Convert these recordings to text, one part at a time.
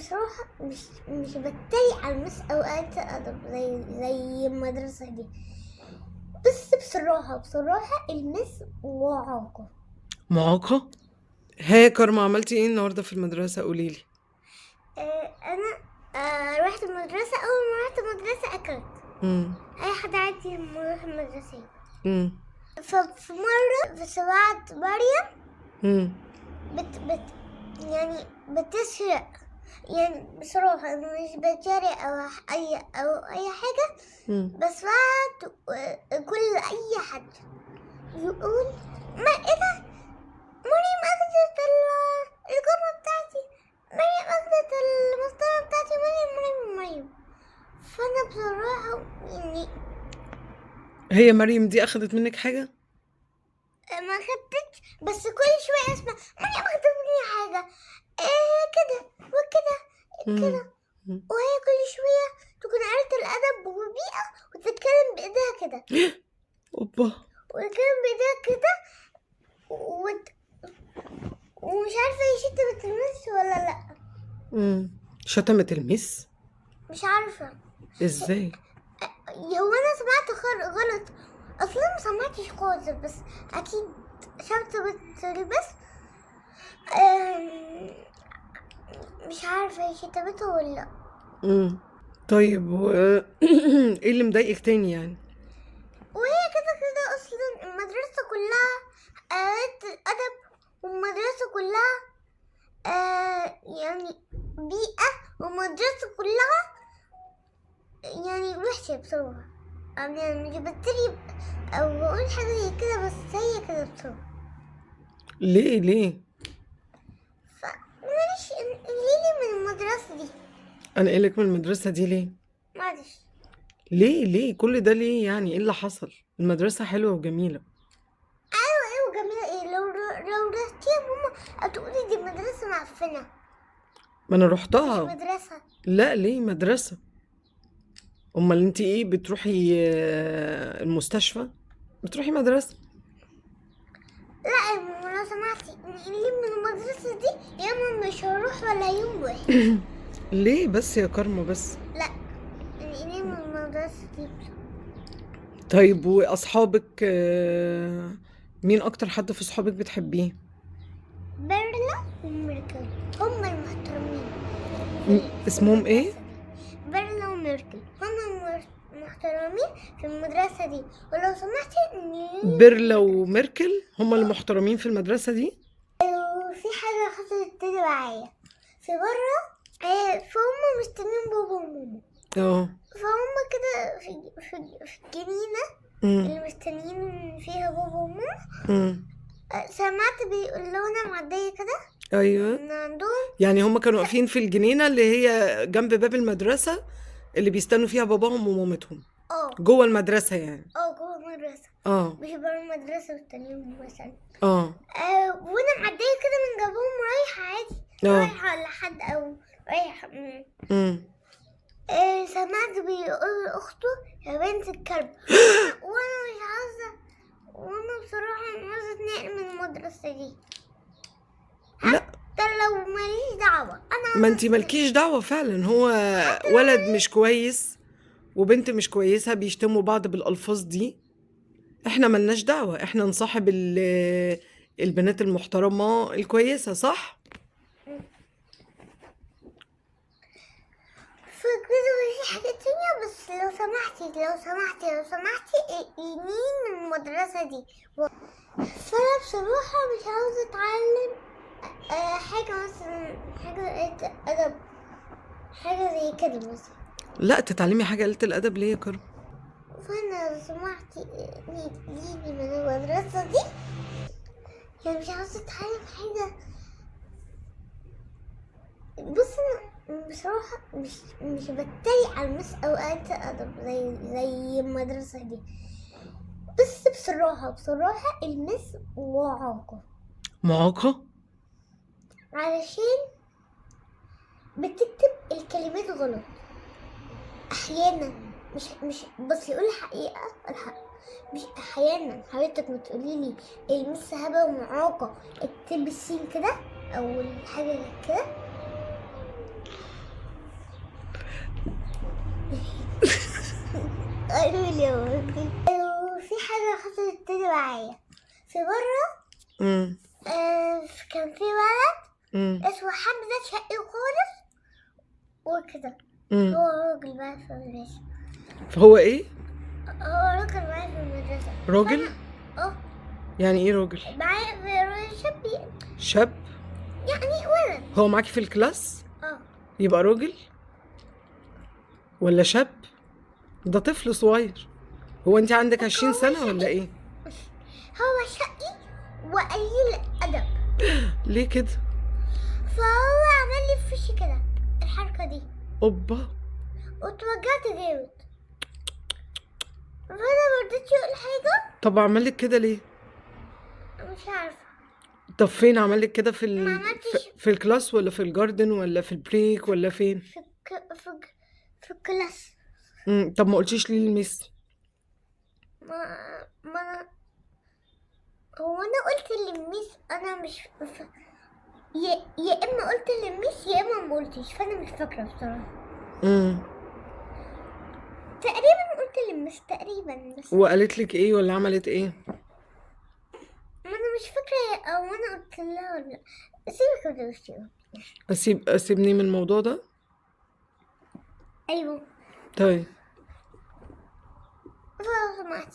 بصراحة مش بتريق على المس أوقات أدب زي المدرسة دي، بس بصراحة المس وعاقة. معاقة؟ ها كارما، عملتي ايه النهارده في المدرسة؟ قوليلي. أنا رحت المدرسة. أول ما رحت المدرسة أكلت أي حد عادي لما يروح المدرسة. ففي مرة سمعت مريم يعني بتسرق. يعني بصراحة أنا مش بتريق أو أي حاجة، بس سمعت كل أي حد يقول ما إيه ده، مريم أخدت الجمة بتاعتي، مريم أخدت المسطرة بتاعتي، مريم. فأنا بصراحة يعني هي مريم دي اخدت منك حاجة؟ ما خدتش، بس كل شوية اسمع مريم أخدت مني حاجة كده وكده كده، وهي كل شوية تكون عارفة الأدب والبيئة وتتكلم بإيديها كده اوبا. وتتكلم بإيديها كده ومش عارفة هي شتمت المس ولا لأ. شتمت الميس؟ مش عارفة ازاي؟ هو أنا سمعت غلط أصلا، ما سمعتش خالص، بس أكيد شتمت البس. مش عارفة هي شتمته ولا لأ. طيب ايه اللي مضايقك تاني يعني؟ وهي كده اصلا المدرسة كلها آلات الادب، والمدرسة كلها يعني بيئة، والمدرسة كلها يعني وحشة بصراحة. يعني مش بتريق او بقول حاجة زي كده، بس هي كده بصراحة. ليه؟ فمعلش ليه من المدرسة دي؟ انا قايلك من المدرسة دي ليه؟ معلش. ليه كل ده ليه يعني؟ ايه اللي حصل؟ المدرسة حلوة وجميلة. ايوه جميلة ايه؟ لو رحتيها ماما هتقولي دي مدرسة معفنة. ما انا مش رحتها. مدرسة. لا ليه مدرسة؟ امال انت ايه، بتروحي المستشفى؟ بتروحي مدرسة؟ لا يا ماما لو سمحتي اللي من المدرسة دي يا ماما مش هروح ولا يوم واحد. ليه بس يا كارما بس؟ لا اللي من المدرسة دي طيب واصحابك مين اكتر حد في صحابك بتحبيه؟ بيرلا وميركل هما المحترمين اسمهم ايه؟ بيرلا وميركل هما محترمين في المدرسة دي. ولو سمحتي بيرلا وميركل هما المحترمين في المدرسة دي؟ في حاجة حصلت تاني معايا في برا. فهم مستنيين بابا وماما. فهم كده في الجنينة اللي مستنيين فيها بابا وماما. سمعت بيقولوا لنا معدية كده. ايوه. من عندهم. يعني هم كانوا واقفين في الجنينة اللي هي جنب باب المدرسة اللي بيستنوا فيها باباهم ومامتهم. جوه المدرسة يعني. جوه المدرسة. مش بره المدرسة مستنيهم مثلا. وانا معدية كده من جنبهم رايحة عادي. رايحة لحد او رايحة. سمعت بيقول لاخته يا بنت الكلب. وانا مش عاوزة، وانا بصراحة مش عاوزة اتنقل من المدرسة دي. لا لو ماليش دعوة انا. ما انتي مالكيش دعوة فعلا. هو ولد مش كويس وبنت مش كويسة بيشتموا بعض بالألفاظ دي، احنا ملناش دعوة. احنا نصاحب البنات المحترمة الكويسة، صح؟ فكده في حاجة تانية، بس لو سمحتي يمين من المدرسة دي. فأنا بصراحة مش عاوزة أتعلم حاجة مثلا، حاجة أدب، حاجة زي كده مثلا. لا تتعلمي حاجة قلة الأدب ليه يا كرم؟ فأنا لو سمحتي نيجي من المدرسة دي، يعني مش عاوزة أتعلم حاجة. بص أنا بصراحة مش بتريق على المس أوقات أدب زي المدرسة دي، بس بصراحة المس معاقة؟ علشان بتكتب الكلمات غلط أحيانا. مش بس يقول الحقيقة مش أحيانا. حضرتك ما تقوليلي المس هبة ومعاقة اكتب السين كده أو الحاجة كده. قالوا لي راجل. وفي حاجة حصلت تاني معايا في مرة. كان في ولد اسمه حمزة شقي خالص وكده. هو راجل معايا في المدرسة. فهو ايه؟ هو راجل معايا في المدرسة. راجل؟ يعني ايه راجل؟ معايا شاب يعني. شاب؟ يعني ولد. هو معاكي في الكلاس؟ يبقى راجل ولا شاب؟ ده طفل صغير. هو انت عندك 20 سنة ولا ايه؟ هو شقي وقليل الأدب. ليه كده؟ فهو عمل لي في وشي كده الحركة دي. اوبا. واتوجعت جامد. فانا مرضتش اقول حاجة. طب عمل لك كده ليه؟ مش عارفة. طب فين عمل لك كده؟ في الكلاس ولا في الجاردن ولا في البريك ولا فين؟ في الكلاس. طب ما قلتيش ليه الميس؟ ما هو انا قلت للميس انا مش يا اما قلت للميس يا اما ما قلتش، فانا مش فاكره بصراحه. تقريبا قلت للميس تقريبا. بس وقالت لك ايه ولا عملت ايه؟ ما انا مش فاكره، او انا قلت لها ولا سيبك من اسيبني من الموضوع ده. ايوه طيب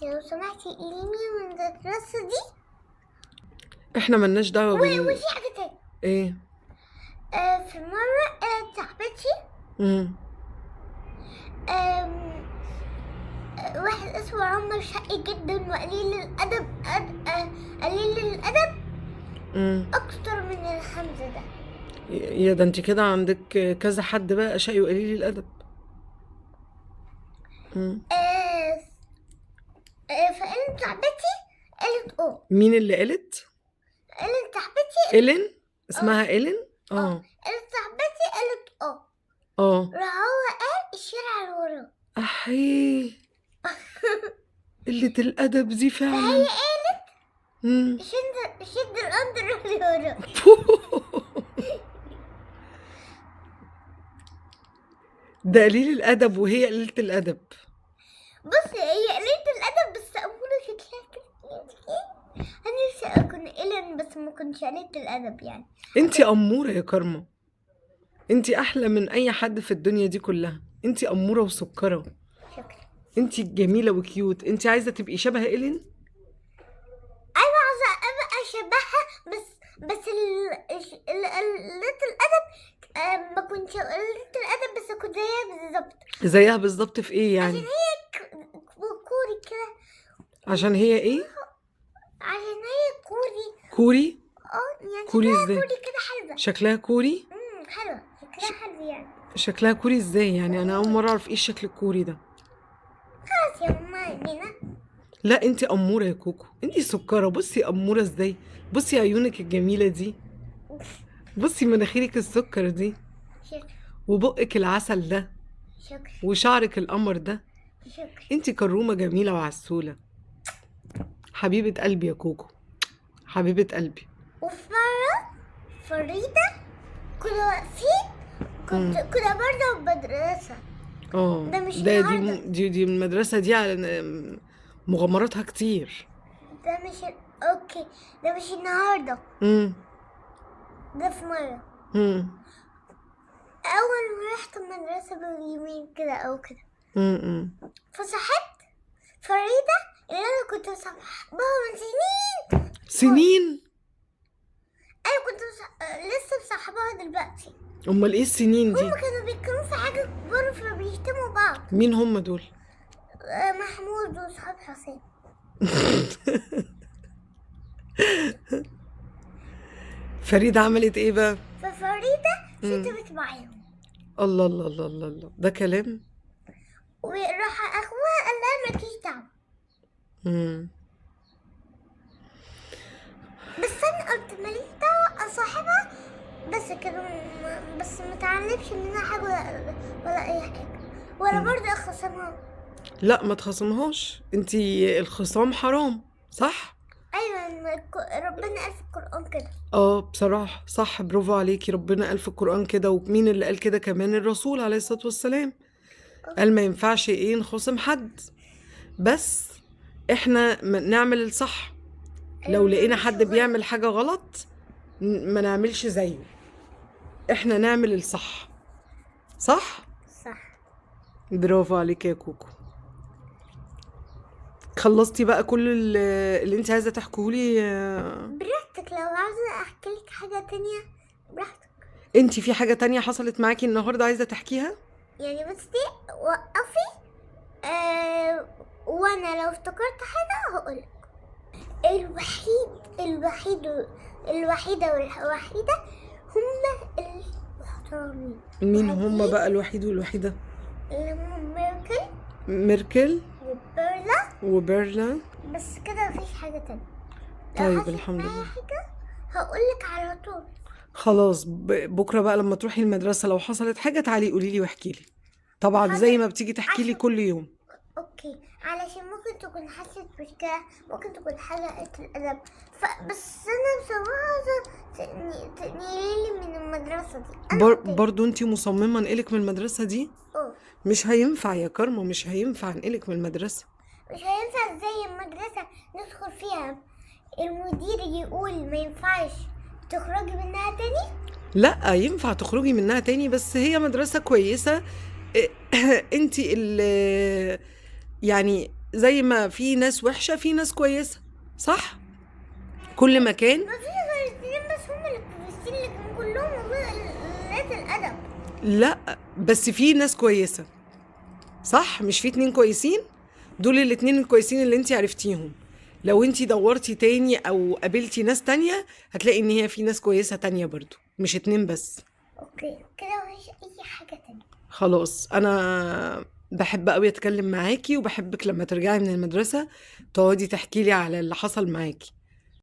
لو سمحتي قليمي من المدرسة دي. احنا ملناش دعوة وفي حاجة تاني. ايه؟ في مرة صاحبتي واحد اسمه عمر شقي جدا وقليل الأدب. قليل الأدب أكتر من الحمزة ده. يا ده انت كده عندك كذا حد بقى شقي وقليل الأدب. فقالت صاحبتي قالت مين اللي قالت؟ قالت صاحبتي إيلين. اسمها إيلين؟ قالت صاحبتي قالت راح هو قال الشارع اللي وراه. أحيه. قلة الأدب دي فعلا. هي قالت شد الأندر اللي وراه. ده قليل الأدب وهي قليلة الأدب. بصي هي قليلة الأدب بس أمورة شكلها كده. أنا نفسي أكون إيلين بس ما كنتش قليلة الأدب يعني. انتي أمورة يا كارما. انتي أحلى من أي حد في الدنيا دي كلها. انتي أمورة وسكرة. شكرا. انتي جميلة وكيوت. انتي عايزة تبقي شبه إيلين؟ أيوة عايزة أبقى شبهها بس قليلة الأدب ما كنتش قليلة الأدب بس كنت زيها بالظبط. زيها بالظبط في إيه يعني؟ عشان هي كوري كده. عشان هي إيه؟ عشان هي كوري. كوري؟ يعني كوري شكلها ازاي؟ كوري كده حلوة. شكلها كوري؟ حلوة. شكلها حلو يعني. شكلها كوري ازاي يعني؟ انا اول مرة اعرف ايه الشكل الكوري ده. خلاص يا ماما دينا. لا انتي امورة يا كوكو. انتي سكرة. بصي امورة ازاي. بصي عيونك الجميلة دي. بصي مناخيرك السكر دي. شكرا. وبقك العسل ده. شكرا. وشعرك القمر ده. شكرا. انتي كرومة جميلة وعسولة. حبيبة قلبي يا كوكو. حبيبة قلبي. وفي مرة فريدة كنا واقفين كنا برضه المدرسة. ده مش النهاردة. دي المدرسة دي على مغامراتها كتير. ده مش اوكي. ده مش النهاردة. ده في مرة. أول ما رحت المدرسة باليومين كده أو كده. فصاحبت فريدة اللي أنا كنت مصاحبها من سنين. أيوة كنت لسه مصاحبها دلوقتي. أمال إيه السنين دي؟ هما كانوا بيتكلموا في حاجة كبار فبيشتموا بعض. مين هما دول؟ محمود وصحاب حسين. فريدة عملت إيه بقى؟ ففريدة شتمت معاهم. الله الله الله الله الله. ده كلام. وراح أخوها قال لها مالكيش دعوة. بس أنا قلت ماليش دعوة أصاحبها بس كده. بس متعلمش منها حاجة ولا أي حاجة ولا برضه أخصمها. لا ما تخصمهاش. انتي الخصام حرام صح؟ أيوة ربنا قال في القرآن كده. بصراحة صح. برافو عليكي. ربنا قال في القرآن كده. ومين اللي قال كده كمان؟ الرسول عليه الصلاة والسلام. قال ما ينفعش نخصم حد. بس احنا نعمل الصح. لو لقينا حد بيعمل حاجة غلط ما نعملش زيه، احنا نعمل الصح. صح؟ صح. برافو عليك يا كوكو. خلصتي بقى كل اللي انت عايزة تحكولي؟ براحتك، لو عاوزة احكي لك حاجة تانية براحتك. انت في حاجة تانية حصلت معاكي النهاردة عايزة تحكيها؟ يعني بس دي وقفي. وانا لو افتكرت حاجة هقولك. الوحيدة والوحيدة هما المحترمين. مين هما بقى الوحيد والوحيدة؟ اللي هما ميركل وبيرلا. بس كده مفيش حاجة تانية. طيب الحمد لله. حاجة هقولك على طول. خلاص بكرة بقى لما تروحي المدرسة لو حصلت حاجة تعالي قوليلي واحكيلي، طبعا زي ما بتيجي تحكيلي كل يوم. اوكي، علشان ممكن تكون حاسة مشكلة، ممكن تكون حلقة الأدب، بس أنا بصراحة تنقليلي من المدرسة دي. برضو انتي مصممة انقلك من المدرسة دي؟ مش هينفع يا كارما، مش هينفع انقلك من المدرسة. مش هينفع زي المدرسة ندخل فيها المدير يقول ما ينفعش تخرجي منها تاني؟ لا ينفع تخرجي منها تاني، بس هي مدرسة كويسة. انتي يعني زي ما في ناس وحشة في ناس كويسة، صح؟ كل مكان. ما في غير اتنين بس هم اللي كويسين، لكن كلهم ولاد الأدب. لا بس في ناس كويسة، صح؟ مش في 2 كويسين؟ دول الاتنين الكويسين اللي انتي عرفتيهم. لو انتي دورتي تاني او قابلتي ناس تانية هتلاقي ان هي في ناس كويسة تانية برضو، مش 2 بس. اوكي كده مفيش اي حاجة تانية. خلاص انا بحب قوي اتكلم معاكي، وبحبك لما ترجعي من المدرسة تقعدي تحكي لي على اللي حصل معاكي.